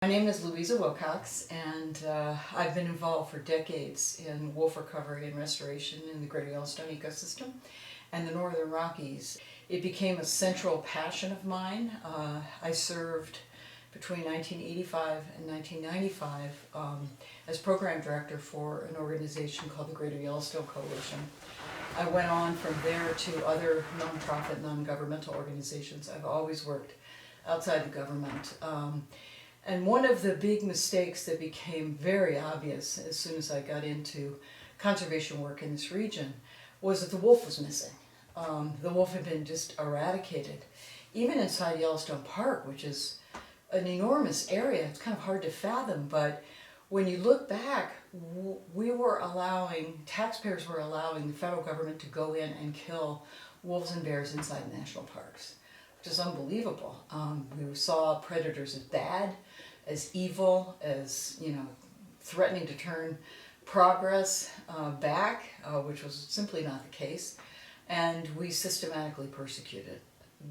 My name is Louisa Wilcox, and I've been involved for decades in wolf recovery and restoration in the Greater Yellowstone ecosystem and the Northern Rockies. It became a central passion of mine. I served between 1985 and 1995 as program director for an organization called the Greater Yellowstone Coalition. I went on from there to other nonprofit, non-governmental organizations. I've always worked outside the government. And one of the big mistakes that became very obvious as soon as I got into conservation work in this region was that the wolf was missing. The wolf had been just eradicated. Even inside Yellowstone Park, which is an enormous area, it's kind of hard to fathom, but when you look back, taxpayers were allowing the federal government to go in and kill wolves and bears inside national parks, which is unbelievable. We saw predators as bad, as evil, as threatening to turn progress back, which was simply not the case. And we systematically persecuted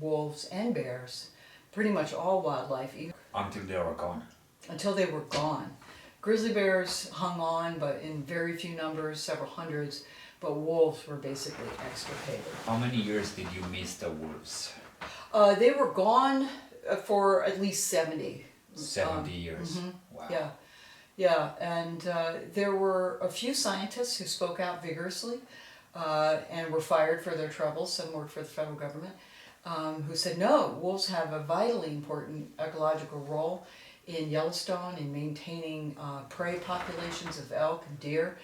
wolves and bears, pretty much all wildlife. Until they were gone. Until they were gone. Grizzly bears hung on, but in very few numbers, several hundreds, but wolves were basically extirpated. How many years did you miss the wolves? They were gone for at least 70. 70 years. Mm-hmm. Wow. Yeah, and there were a few scientists who spoke out vigorously and were fired for their troubles. Some worked for the federal government, who said, no, wolves have a vitally important ecological role in Yellowstone in maintaining prey populations of elk and deer,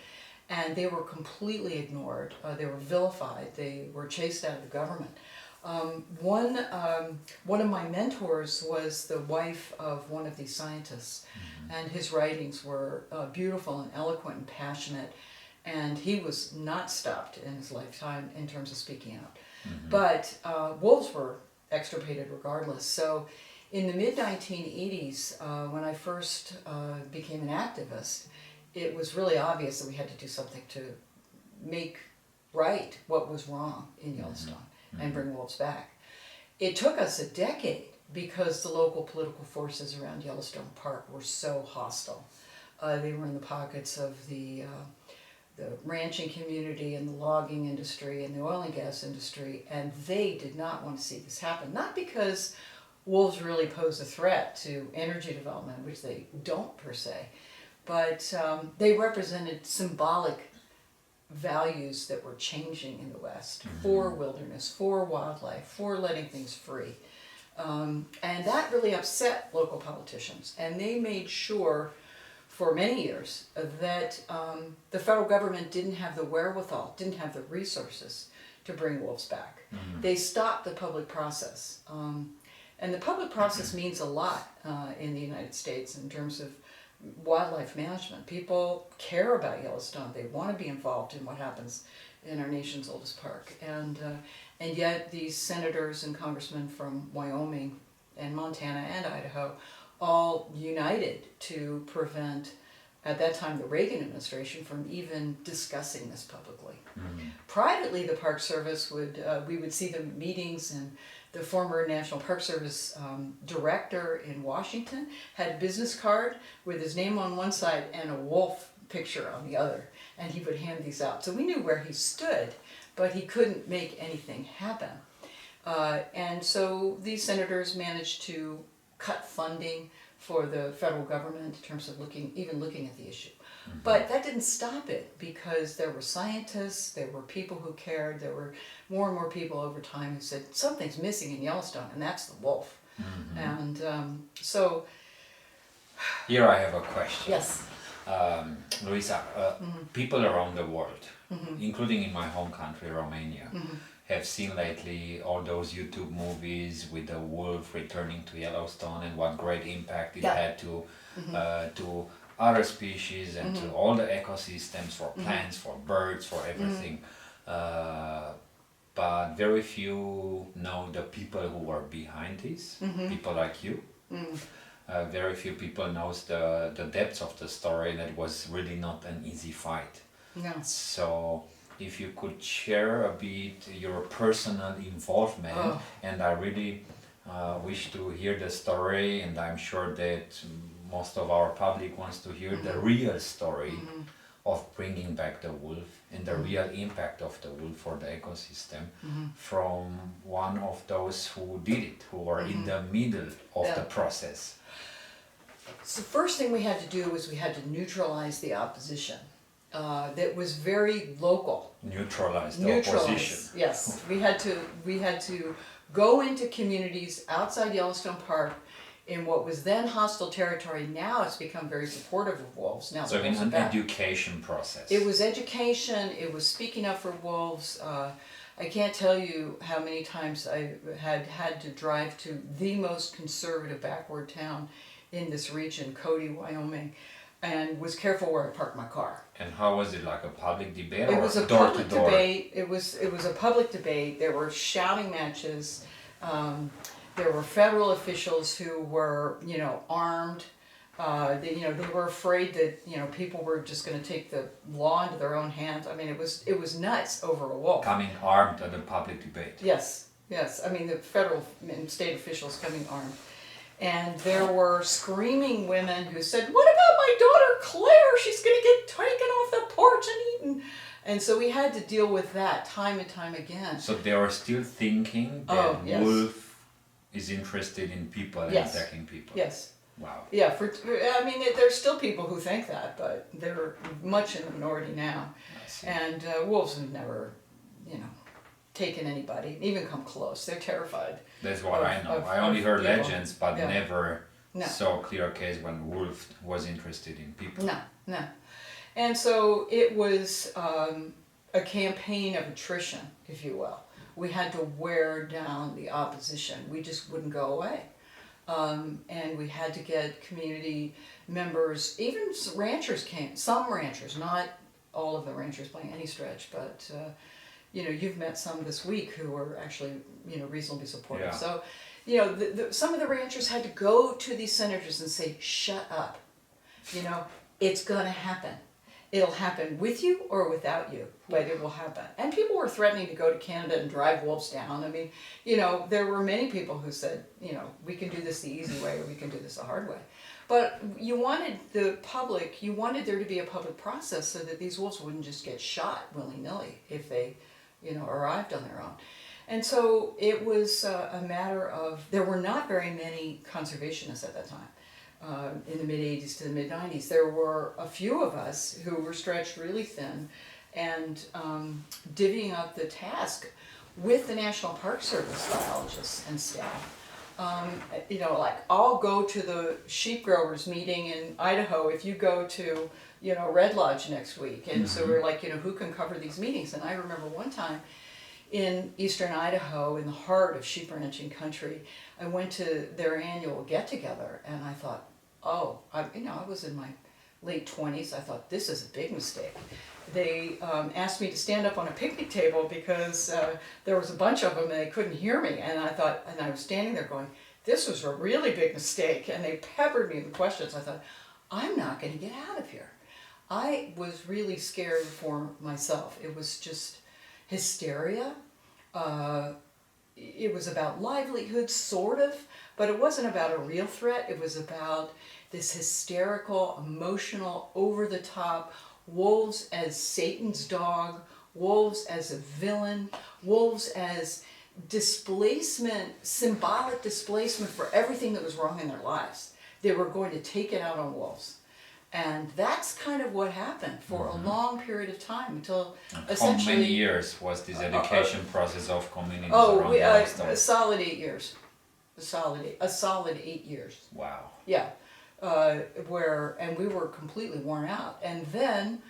and they were completely ignored. They were vilified. They were chased out of the government. One of my mentors was the wife of one of these scientists, and his writings were beautiful and eloquent and passionate, and he was not stopped in his lifetime in terms of speaking out. But wolves were extirpated regardless. So in the mid-1980s, when I first became an activist, it was really obvious that we had to do something to make right what was wrong in Yellowstone and bring wolves back. It took us a decade because the local political forces around Yellowstone Park were so hostile. They were in the pockets of the ranching community and the logging industry and the oil and gas industry, and they did not want to see this happen. Not because wolves really pose a threat to energy development, which they don't per se, but they represented symbolic values that were changing in the West for wilderness, for wildlife, for letting things free. And that really upset local politicians. And they made sure for many years that the federal government didn't have the wherewithal, didn't have the resources to bring wolves back. They stopped the public process. And the public process means a lot in the United States in terms of wildlife management. People care about Yellowstone. They want to be involved in what happens in our nation's oldest park. And yet these senators and congressmen from Wyoming and Montana and Idaho all united to prevent, at that time, the Reagan administration from even discussing this publicly. Privately, the Park Service we would see the meetings, and the former National Park Service director in Washington had a business card with his name on one side and a wolf picture on the other, and he would hand these out. So we knew where he stood, but he couldn't make anything happen. And so these senators managed to cut funding for the federal government in terms of even looking at the issue. But that didn't stop it, because there were scientists, there were people who cared, there were more and more people over time who said, something's missing in Yellowstone, and that's the wolf. And so... Here I have a question. Yes. Louisa, people around the world, including in my home country, Romania, have seen lately all those YouTube movies with the wolf returning to Yellowstone and what great impact it had to other species and to all the ecosystems, for plants, for birds, for everything. But very few know the people who were behind this, people like you. Very few people knows the depths of the story, that it was really not an easy fight. No. So if you could share a bit your personal involvement, and I really wish to hear the story, and I'm sure that most of our public wants to hear the real story of bringing back the wolf and the real impact of the wolf for the ecosystem from one of those who did it, who are in the middle of the process. So the first thing we had to do was we had to neutralize the opposition. That was very local. Neutralize the opposition. Yes, we had to go into communities outside Yellowstone Park in what was then hostile territory. Now it's become very supportive of wolves. Now So in an education process. It was education. It was speaking up for wolves. I can't tell you how many times I had to drive to the most conservative backward town in this region, Cody, Wyoming, and was careful where I parked my car. And how was it, like a public debate It or was a door to public door? debate. It was a public debate. There were shouting matches. There were federal officials who were, armed. They were afraid that people were just going to take the law into their own hands. I mean, it was nuts over a wolf. Coming armed at a public debate. Yes. I mean, the federal and state officials coming armed. And there were screaming women who said, "What about my daughter Claire? She's going to get taken off the porch and eaten." And so we had to deal with that time and time again. So they are still thinking that wolf is interested in people and attacking people. Yes. Wow. Yeah, there's still people who think that, but they're much in the minority now. And wolves have never, taken anybody, even come close. They're terrified. That's what I know. I only heard legends, but never saw a clear case when wolf was interested in people. No. And so it was a campaign of attrition, if you will. We had to wear down the opposition. We just wouldn't go away. And we had to get community members, even ranchers came, some ranchers, not all of the ranchers by any stretch, but you've met some this week who were actually, reasonably supportive. Yeah. So, some of the ranchers had to go to these senators and say, "Shut up. It's gonna happen. It'll happen with you or without you, but it will happen." And people were threatening to go to Canada and drive wolves down. I mean, there were many people who said, we can do this the easy way or we can do this the hard way. But you wanted there to be a public process so that these wolves wouldn't just get shot willy-nilly if they, arrived on their own. And so it was a matter of, there were not very many conservationists at that time. In the mid-'80s to the mid-'90s, there were a few of us who were stretched really thin and divvying up the task with the National Park Service biologists and staff. I'll go to the sheep growers meeting in Idaho if you go to, Red Lodge next week. And so we're like, who can cover these meetings? And I remember one time in eastern Idaho, in the heart of sheep ranching country, I went to their annual get-together and I thought, I was in my late 20s. I thought, this is a big mistake. They asked me to stand up on a picnic table because there was a bunch of them and they couldn't hear me. And I was standing there going, this was a really big mistake. And they peppered me with questions. I thought, I'm not going to get out of here. I was really scared for myself. It was just hysteria. It was about livelihood, sort of, but it wasn't about a real threat. It was about this hysterical, emotional, over-the-top, wolves as Satan's dog, wolves as a villain, wolves as displacement, symbolic displacement for everything that was wrong in their lives. They were going to take it out on wolves. And that's kind of what happened for a long period of time until essentially... How many years was this education process of communities around Yellowstone? A solid 8 years. A solid 8 years. Wow. Yeah. And we were completely worn out. And then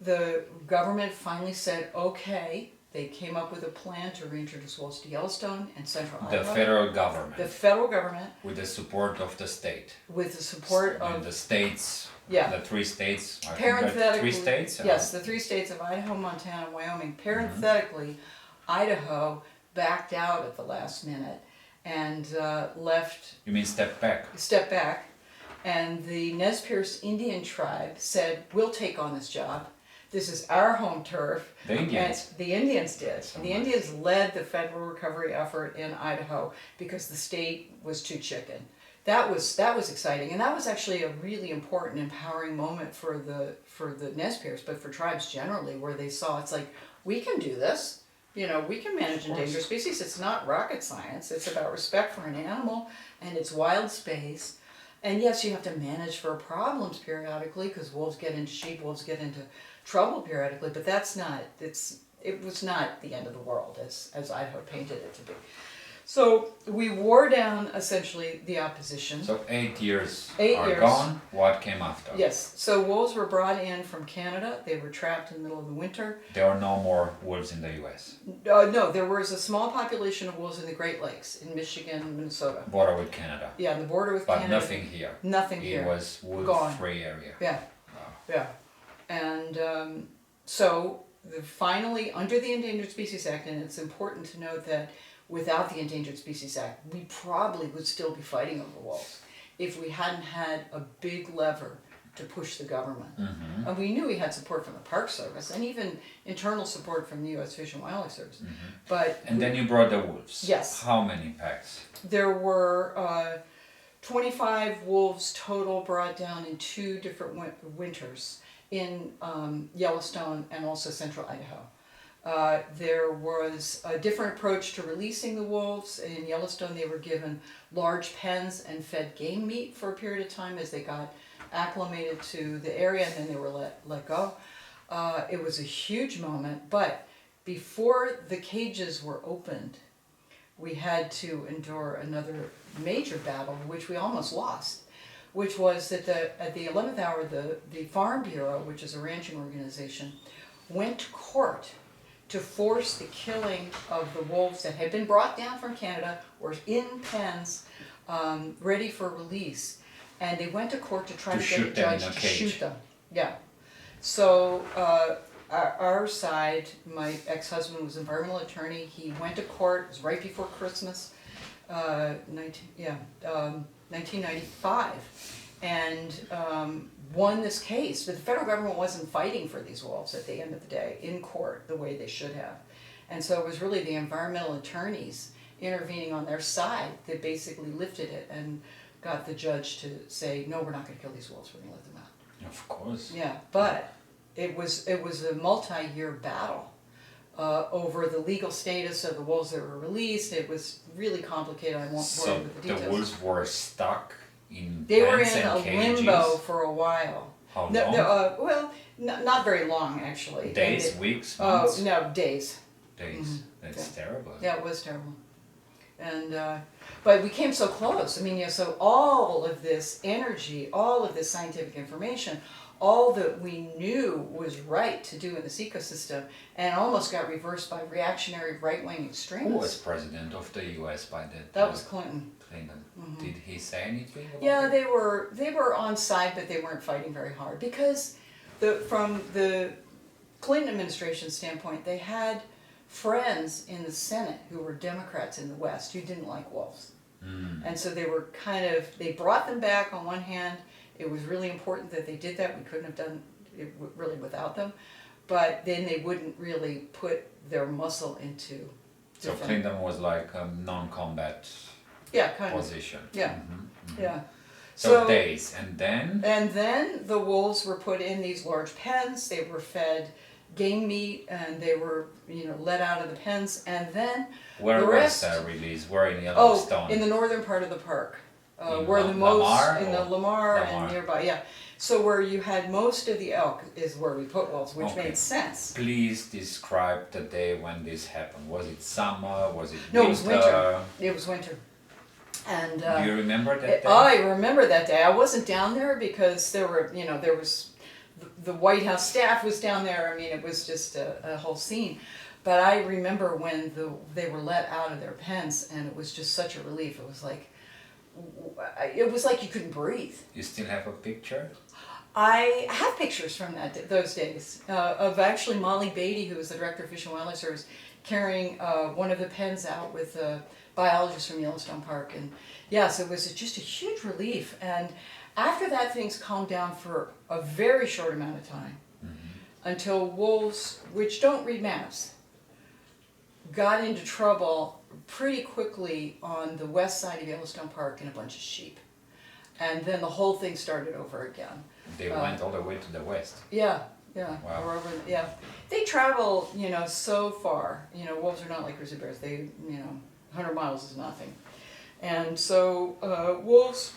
the government finally said, okay, they came up with a plan to reintroduce wolves to Yellowstone and Central Iowa. The federal government. The federal government. With the support of the state. With the support of... the states. Yeah. The 3 states. Parenthetically, 3 states? Yes, the 3 states of Idaho, Montana, and Wyoming. Parenthetically, Idaho backed out at the last minute and left... You mean step back? Step back. And the Nez Perce Indian tribe said, we'll take on this job. This is our home turf. The Indians? And the Indians did. So the Indians led the federal recovery effort in Idaho because the state was too chicken. that was exciting, and that was actually a really important, empowering moment for the Nez Perce, but for tribes generally, where they saw it's like, we can do this. You know, we can manage endangered species. It's not rocket science. It's about respect for an animal and its wild space. And yes, you have to manage for problems periodically, because wolves get into sheep, wolves get into trouble periodically, but it was not the end of the world as Idaho painted it to be. So we wore down essentially the opposition. So 8 years Years. Gone. What came after? Yes. So wolves were brought in from Canada. They were trapped in the middle of the winter. There are no more wolves in the U.S. No, there was a small population of wolves in the Great Lakes, in Michigan and Minnesota. Border with Canada. Yeah, on the border with But Canada. nothing here. Nothing here. It was wolf-free area. Yeah. Wow. Yeah. And so finally, under the Endangered Species Act, and it's important to note that without the Endangered Species Act, we probably would still be fighting over wolves if we hadn't had a big lever to push the government. Mm-hmm. And we knew we had support from the Park Service and even internal support from the U.S. Fish and Wildlife Service. Mm-hmm. And then you brought the wolves. Yes. How many packs? There were 25 wolves total brought down in 2 different winters in Yellowstone and also central Idaho. There was a different approach to releasing the wolves. In Yellowstone, they were given large pens and fed game meat for a period of time as they got acclimated to the area, and then they were let go. It was a huge moment, but before the cages were opened, we had to endure another major battle, which we almost lost, which was that at the 11th hour, the Farm Bureau, which is a ranching organization, went to court to force the killing of the wolves that had been brought down from Canada, were in pens, ready for release. And they went to court to try to get a judge to shoot them. Yeah. So our side, my ex-husband was an environmental attorney. He went to court. It was right before Christmas, 1995, and won this case. But the federal government wasn't fighting for these wolves at the end of the day in court the way they should have. And so it was really the environmental attorneys intervening on their side that basically lifted it and got the judge to say, no, we're not going to kill these wolves, we're going to let them out. Of course. Yeah, but it was a multi-year battle over the legal status of the wolves that were released. It was really complicated. I won't bore you with the details. The wolves were stuck in They were pens in and a cages? limbo for a while. How long? Well, not very long, actually. Days, weeks, months? Oh, no, days. Days. Mhm. That's terrible. Yeah, it was terrible. And but we came so close. I mean, so all of this energy, all of this scientific information, all that we knew was right to do in this ecosystem, and almost got reversed by reactionary right-wing extremists. Who was president of the U.S. by that time? That was Clinton. Clinton. Mhm. Did he say anything about Yeah, it? they were on side, but they weren't fighting very hard because from the Clinton administration standpoint, they had friends in the Senate who were Democrats in the West who didn't like wolves. And so they were they brought them back on one hand. It was really important that they did that. We couldn't have done it really without them. But then they wouldn't really put their muscle into So Clinton was like a non-combat kind position. of. Yeah, Mhm. yeah. So days, and then? And then the wolves were put in these large pens. They were fed game meat, and they were let out of the pens. And then Where the was rest, that release? Where in Yellowstone? in the northern part of the park, In where the most Lamar in the or Lamar and Lamar? nearby. Yeah, so where you had most of the elk is where we put wolves, which Okay. made sense. Please describe the day when this happened. Was it summer? Was it No, winter? it was winter. It was winter. And Do you remember that day? I remember that day. I wasn't down there because there was the White House staff was down there. I mean, it was just a whole scene. But I remember when they were let out of their pens, and it was just such a relief. It was like you couldn't breathe. You still have a picture? I have pictures from those days of actually Molly Beatty, who was the director of Fish and Wildlife Service, carrying one of the pens out with biologists from Yellowstone Park. And yes, it was just a huge relief. And after that, things calmed down for a very short amount of time, until wolves, which don't read maps, got into trouble pretty quickly on the west side of Yellowstone Park, and a bunch of sheep. And then the whole thing started over again. They went all the way to the west. Yeah, Wow. wherever, yeah. They travel, so far. Wolves are not like grizzly bears. They, 100 miles is nothing. And so wolves,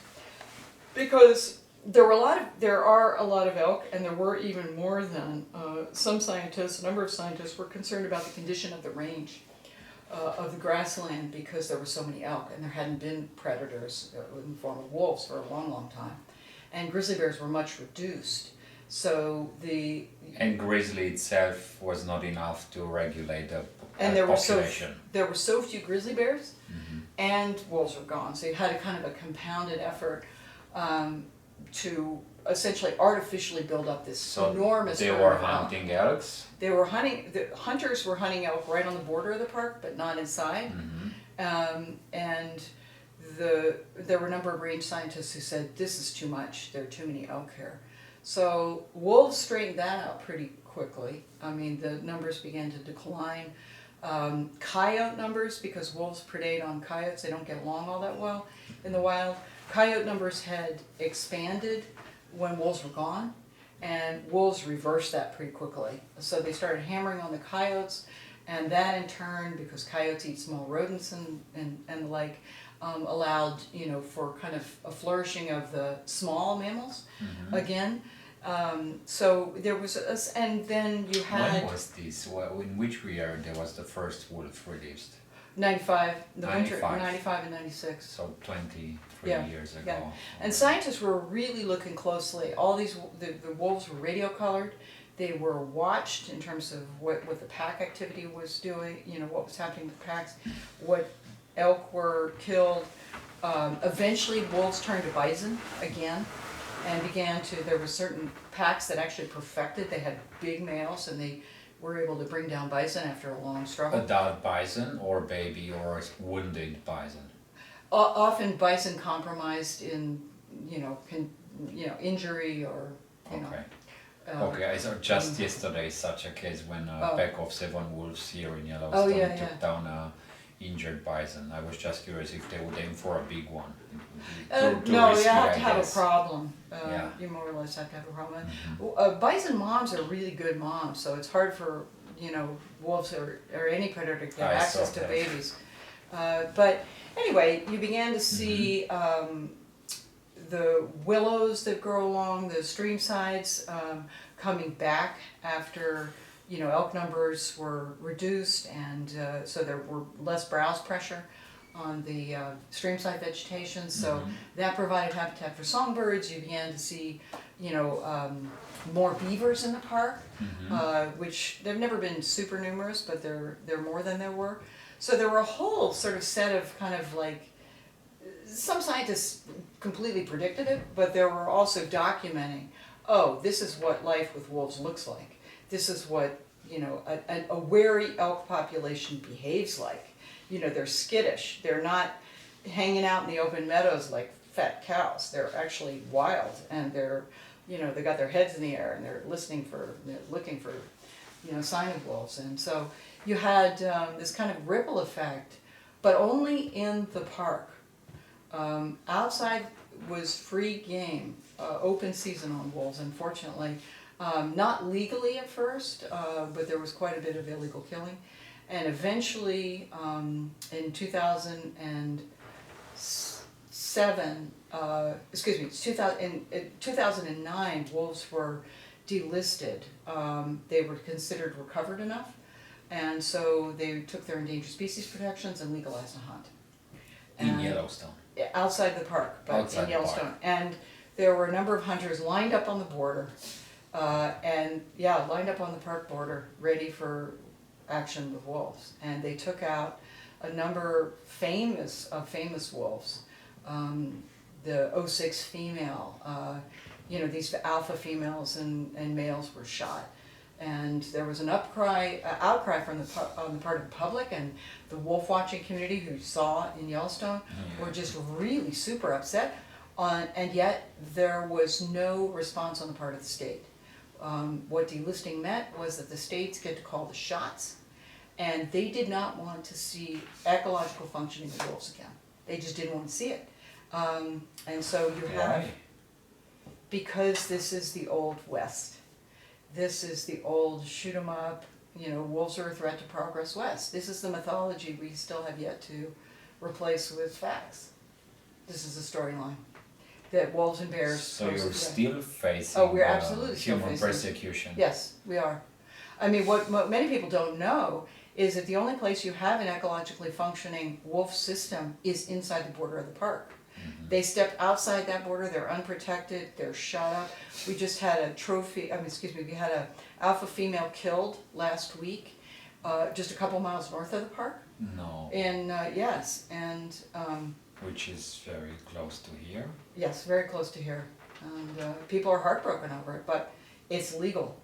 because there are a lot of elk, and there were even more than a number of scientists were concerned about the condition of the range of the grassland, because there were so many elk, and there hadn't been predators in the form of wolves for a long, long time. And grizzly bears were much reduced. So and grizzly itself was not enough to regulate the there population. There were so few grizzly bears, and wolves were gone. So you had a kind of a compounded effort to essentially artificially build up this enormous. They were hunting elks. They were hunting. The hunters were hunting elk right on the border of the park, but not inside. And there were a number of range scientists who said, this is too much. There are too many elk here. So wolves straightened that out pretty quickly. I mean, the numbers began to decline. Coyote numbers, because wolves predate on coyotes, they don't get along all that well in the wild. Coyote numbers had expanded when wolves were gone, and wolves reversed that pretty quickly. So they started hammering on the coyotes, and that in turn, because coyotes eat small rodents and the like, allowed, for kind of a flourishing of the small mammals again. So there was, and then you had... When was this? In which year there was the first wolf released? 95, the 95. winter, 95 and 96. So 23 years ago. Yeah. And scientists were really looking closely. All these, the wolves were radio colored. They were watched in terms of what the pack activity was doing, what was happening with the packs, what elk were killed. Eventually wolves turned to bison again and there were certain packs that actually perfected. They had big males, and they were able to bring down bison after a long struggle. Adult bison or baby or wounded bison? Often bison compromised in, injury or, Okay. Okay, I saw just yesterday such a case when a pack of 7 wolves here in Yellowstone took down a injured bison. I was just curious if they would aim for a big one. No, you have to have a problem. You more or less have to have a problem. Bison moms are really good moms, so it's hard for wolves or any predator to get access to babies. But anyway, you began to see the willows that grow along the stream sides coming back after elk numbers were reduced, and so there were less browse pressure on the streamside vegetation, so that provided habitat for songbirds. You began to see, more beavers in the park, which they've never been super numerous, but they're more than there were. So there were a whole sort of set of kind of like, some scientists completely predicted it, but there were also documenting, this is what life with wolves looks like. This is what, a wary elk population behaves like. They're skittish. They're not hanging out in the open meadows like fat cows. They're actually wild, and they're, they got their heads in the air, and they're looking for, sign of wolves. And so you had this kind of ripple effect, but only in the park. Outside was free game, open season on wolves, unfortunately. Not legally at first, but there was quite a bit of illegal killing. And eventually, in 2009, wolves were delisted. They were considered recovered enough, and so they took their endangered species protections and legalized the hunt. In Yellowstone? Outside the park, but in Yellowstone. And there were a number of hunters lined up on the border, lined up on the park border, ready for action with wolves. And they took out a number famous wolves. The 06 female, these alpha females and males were shot. And there was an outcry from on the part of the public, and the wolf watching community who saw in Yellowstone were just really super upset. And yet there was no response on the part of the state. What delisting meant was that the states get to call the shots, and they did not want to see ecological functioning of wolves again. They just didn't want to see it. And so you have, Why? because this is the old West. This is the old shoot 'em up, wolves are a threat to progress West. This is the mythology we still have yet to replace with facts. This is the storyline. That wolves and bears So pose a you're threat. still facing Oh, we're absolutely still human facing it. persecution. Yes, we are. I mean, what many people don't know is that the only place you have an ecologically functioning wolf system is inside the border of the park. They step outside that border, they're unprotected, they're shot up. We just had we had a alpha female killed last week, just a couple miles north of the park. No. Yes, and Which is very close to here. yes, very close to here. And people are heartbroken over it, but it's legal.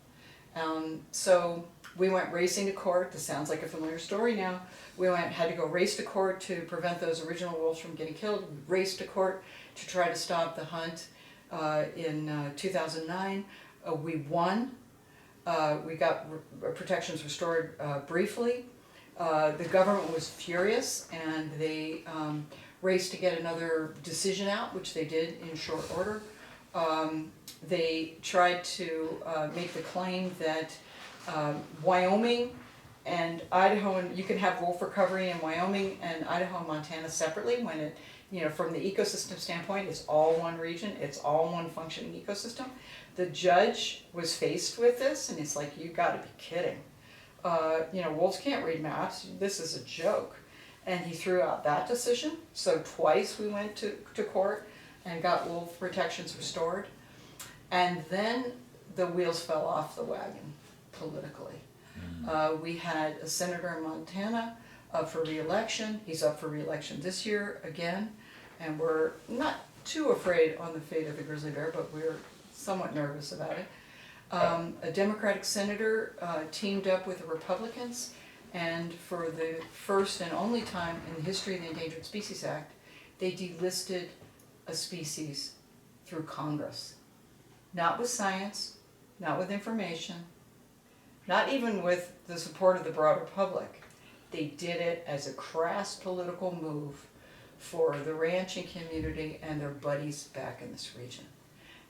So we went racing to court. This sounds like a familiar story now. We had to go race to court to prevent those original wolves from getting killed. We raced to court to try to stop the hunt in 2009. We won. We got protections restored briefly. The government was furious, and they raced to get another decision out, which they did in short order. They tried to make the claim that Wyoming and Idaho, and you can have wolf recovery in Wyoming and Idaho and Montana separately when it, from the ecosystem standpoint, it's all one region, it's all one functioning ecosystem. The judge was faced with this, and it's like, you gotta be kidding. Wolves can't read maps, this is a joke. And he threw out that decision, so twice we went to court and got wolf protections restored. And then the wheels fell off the wagon politically. We had a senator in Montana up for re-election. He's up for re-election this year again, and we're not too afraid on the fate of the grizzly bear, but we're somewhat nervous about it. A Democratic senator teamed up with the Republicans, and for the first and only time in the history of the Endangered Species Act, they delisted a species through Congress. Not with science, not with information, not even with the support of the broader public. They did it as a crass political move for the ranching community and their buddies back in this region.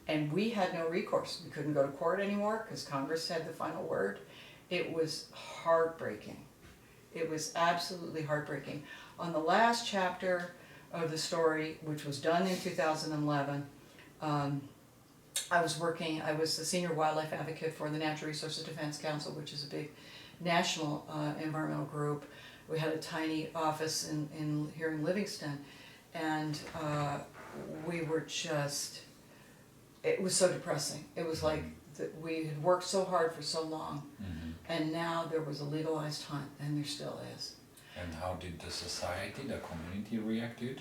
And we had no recourse. We couldn't go to court anymore because Congress had the final word. It was heartbreaking. It was absolutely heartbreaking. On the last chapter of the story, which was done in 2011, I was the senior wildlife advocate for the Natural Resources Defense Council, which is a big national environmental group. We had a tiny office here in Livingston, and we were just, it was so depressing. It was like we had worked so hard for so long, and now there was a legalized hunt, and there still is. And how did the society, the community react to it?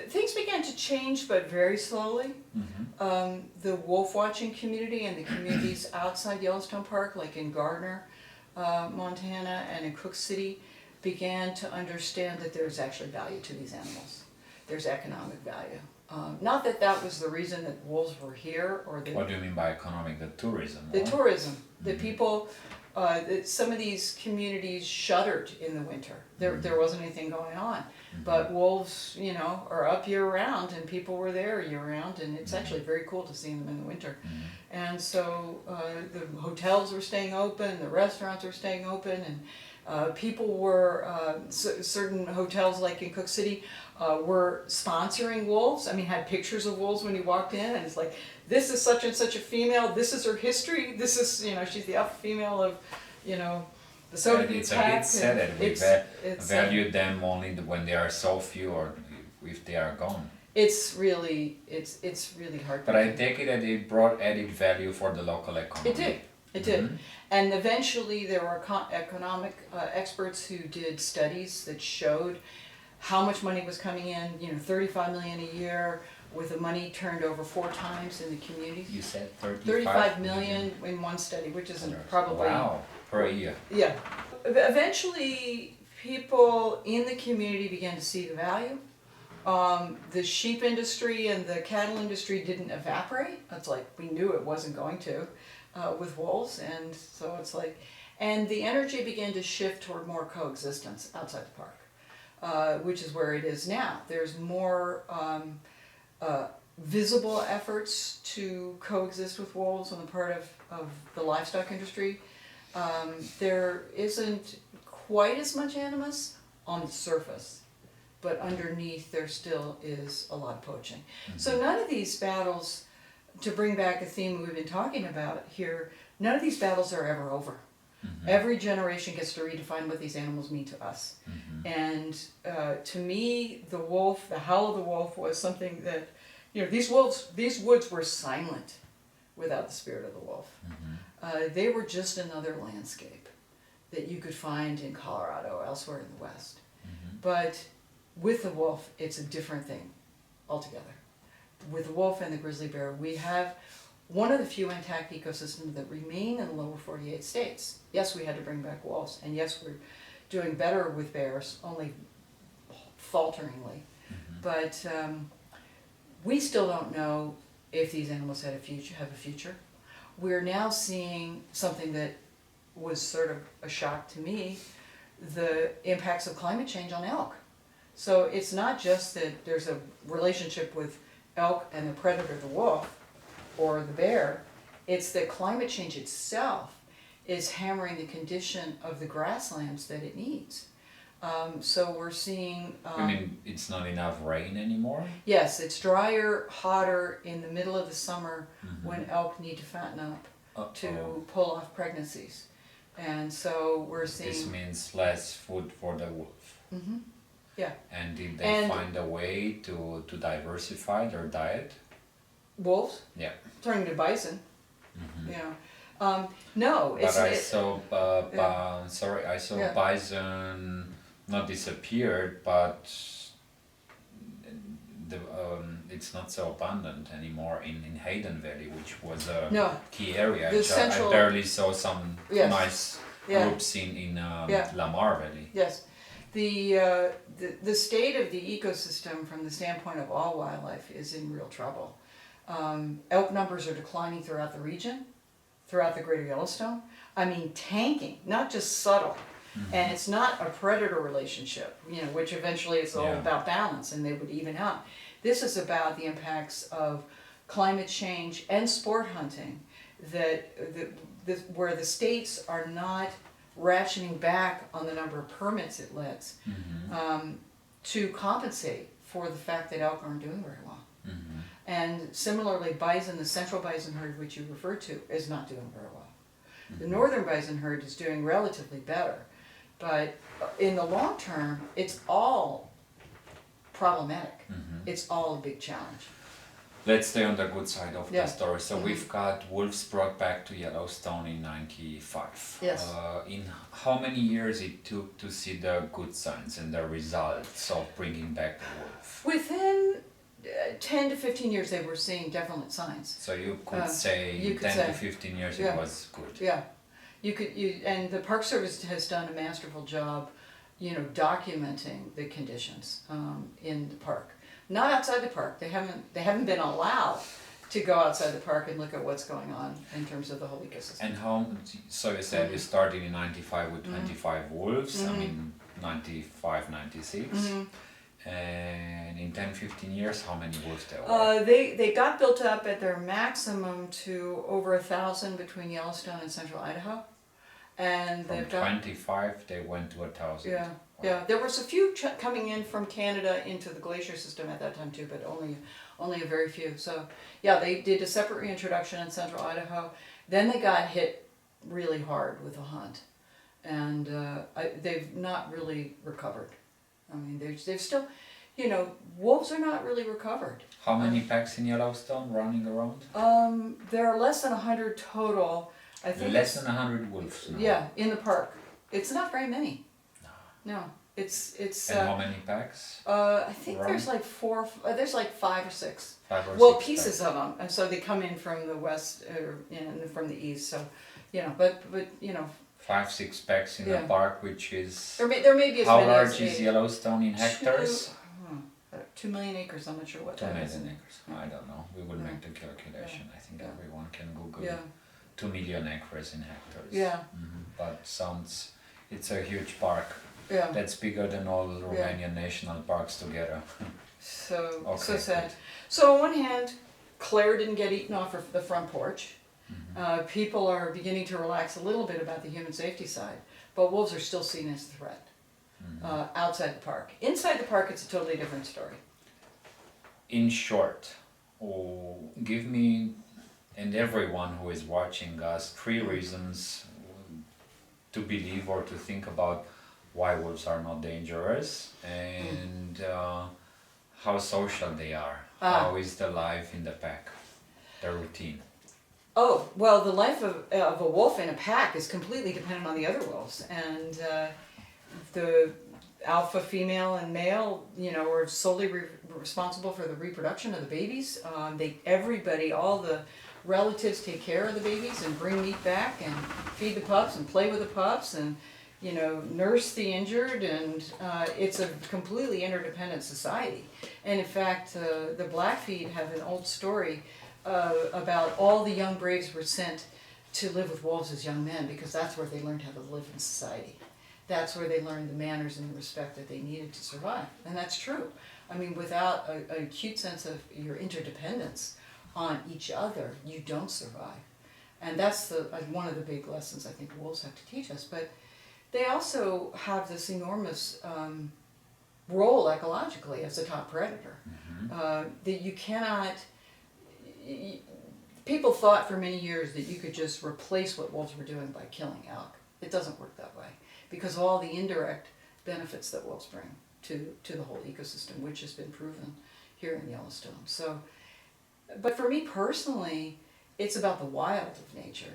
Things began to change, but very slowly. The wolf watching community and the communities outside Yellowstone Park, like in Gardner, Montana, and in Cook City, began to understand that there's actually value to these animals. There's economic value. Not that that was the reason that wolves were here, or that. What do you mean by economic? The tourism? The tourism. The people. Some of these communities shuttered in the winter. There wasn't anything going on. But wolves, are up year round, and people were there year round, and it's actually very cool to see them in the winter. And so the hotels were staying open, the restaurants were staying open, and people were, certain hotels like in Cook City were sponsoring wolves. I mean, had pictures of wolves when you walked in, and it's like, this is such and such a female, this is her history, this is, she's the alpha female of, the soda bean pack. It's sad that we value them only when they are so few, or if they are gone. It's really hard. But I take it that it brought added value for the local economy. It did. And eventually there were economic experts who did studies that showed how much money was coming in, $35 million a year, with the money turned over 4 times in the communities. You said 35 million in one study, which isn't probably... Wow, per year. Yeah. Eventually, people in the community began to see the value. The sheep industry and the cattle industry didn't evaporate. It's like, we knew it wasn't going to with wolves, and so it's like... And the energy began to shift toward more coexistence outside the park. which is where it is now. There's more visible efforts to coexist with wolves on the part of the livestock industry. There isn't quite as much animus on the surface, but underneath there still is a lot of poaching. Mm-hmm. So none of these battles, to bring back a theme we've been talking about here, none of these battles are ever over. Mm-hmm. Every generation gets to redefine what these animals mean to us. Mm-hmm. And to me, the wolf, the howl of the wolf was something that, these woods were silent without the spirit of the wolf. Mm-hmm. They were just another landscape that you could find in Colorado, elsewhere in the West. Mm-hmm. But with the wolf, it's a different thing altogether. With the wolf and the grizzly bear, we have one of the few intact ecosystems that remain in the lower 48 states. Yes, we had to bring back wolves, and yes, we're doing better with bears, only falteringly. Mm-hmm. But we still don't know if these animals have a future. We're now seeing something that was sort of a shock to me, the impacts of climate change on elk. So it's not just that there's a relationship with elk and the predator, the wolf, or the bear, it's that climate change itself is hammering the condition of the grasslands that it needs. So we're seeing... you mean it's not enough rain anymore? Yes, it's drier, hotter in the middle of the summer mm-hmm. when elk need to fatten up to pull off pregnancies. And so we're seeing... This means less food for the wolf. Mm-hmm. Yeah. And did they find a way to diversify their diet? Wolves? Yeah. Turning to bison. Mm-hmm. No, it's... But I saw bison not disappeared, but it's not so abundant anymore in Hayden Valley, which was a key area. I barely saw some nice groups in Lamar Valley. Yes. The state of the ecosystem from the standpoint of all wildlife is in real trouble. Elk numbers are declining throughout the region, throughout the greater Yellowstone. I mean, tanking, not just subtle. Mm-hmm. And it's not a predator relationship, which eventually is all about balance and they would even out. This is about the impacts of climate change and sport hunting where the states are not ratcheting back on the number of permits it lets mm-hmm. To compensate for the fact that elk aren't doing very well. Mm-hmm. And similarly, bison, the central bison herd, which you referred to, is not doing very well. Mm-hmm. The northern bison herd is doing relatively better. But in the long term, it's all problematic. Mm-hmm. It's all a big challenge. Let's stay on the good side of the story. So mm-hmm. we've got wolves brought back to Yellowstone in 95. Yes. In how many years it took to see the good signs and the results of bringing back the wolf? Within 10 to 15 years, they were seeing definite signs. So you could say 10 to 15 years it was good. Yeah. And the Park Service has done a masterful job, documenting the conditions in the park. Not outside the park. They haven't been allowed to go outside the park and look at what's going on in terms of the whole ecosystem. And so you said you started in 95 with 25 wolves, mm-hmm. I mean 95, 96. Mm-hmm. And in 10, 15 years, how many wolves there were? They got built up at their maximum to over 1,000 between Yellowstone and central Idaho. And from 25, they went to 1,000. Yeah. Wow. Yeah, there was a few coming in from Canada into the glacier system at that time too, but only a very few. So yeah, they did a separate reintroduction in central Idaho. Then they got hit really hard with a hunt, and they've not really recovered. I mean, they've still, wolves are not really recovered. How many packs in Yellowstone running around? There are less than 100 total. I think less than 100 wolves now. Yeah, in the park. It's not very many. No, it's. And how many packs? I think there's like 4. There's like 5 or 6. 5 or 6. Well, pieces of them, and so they come in from the west and from the east. So, but 5, 6 packs in the park, which is. There may be as how many large as is Yellowstone in hectares? 2 million acres. I'm not sure what 2 that million is. acres. I don't know. We will make the calculation. I think everyone can Google. Yeah. 2 million acres in hectares. Yeah. Mm-hmm. But it's a huge park. Yeah. That's bigger than all Romanian national parks together. So Okay, sad. good. So on one hand, Claire didn't get eaten off of the front porch. Mm-hmm. People are beginning to relax a little bit about the human safety side, but wolves are still seen as a threat outside the park. Inside the park, it's a totally different story. In short, give me and everyone who is watching us 3 reasons to believe or to think about why wolves are not dangerous and how social they are. How is the life in the pack, the routine? Oh, well, the life of a wolf in a pack is completely dependent on the other wolves. And the alpha female and male, are solely responsible for the reproduction of the babies. Everybody, all the relatives take care of the babies and bring meat back and feed the pups and play with the pups and, nurse the injured. And it's a completely interdependent society. And in fact, the Blackfeet have an old story about all the young braves were sent to live with wolves as young men because that's where they learned how to live in society. That's where they learned the manners and the respect that they needed to survive. And that's true. I mean, without a acute sense of your interdependence on each other, you don't survive. And that's one of the big lessons I think wolves have to teach us. But they also have this enormous role ecologically as a top predator. That you cannot... People thought for many years that you could just replace what wolves were doing by killing elk. It doesn't work that way because of all the indirect benefits that wolves bring to the whole ecosystem, which has been proven here in Yellowstone. So, but for me personally, it's about the wild of nature.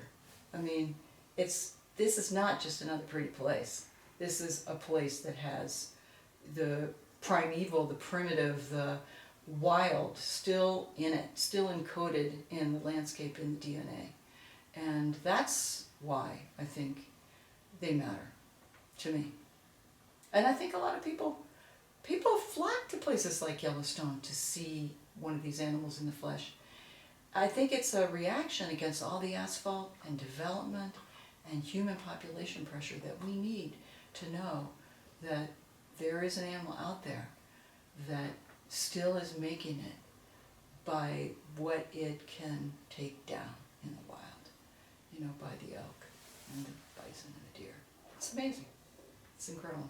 I mean, this is not just another pretty place. This is a place that has the primeval, the primitive, the wild still in it, still encoded in the landscape, in the DNA. And that's why I think they matter to me. And I think a lot of people flock to places like Yellowstone to see one of these animals in the flesh. I think it's a reaction against all the asphalt and development and human population pressure that we need to know that there is an animal out there that still is making it by what it can take down in the wild, by the elk and the bison and the deer. It's amazing. It's incredible.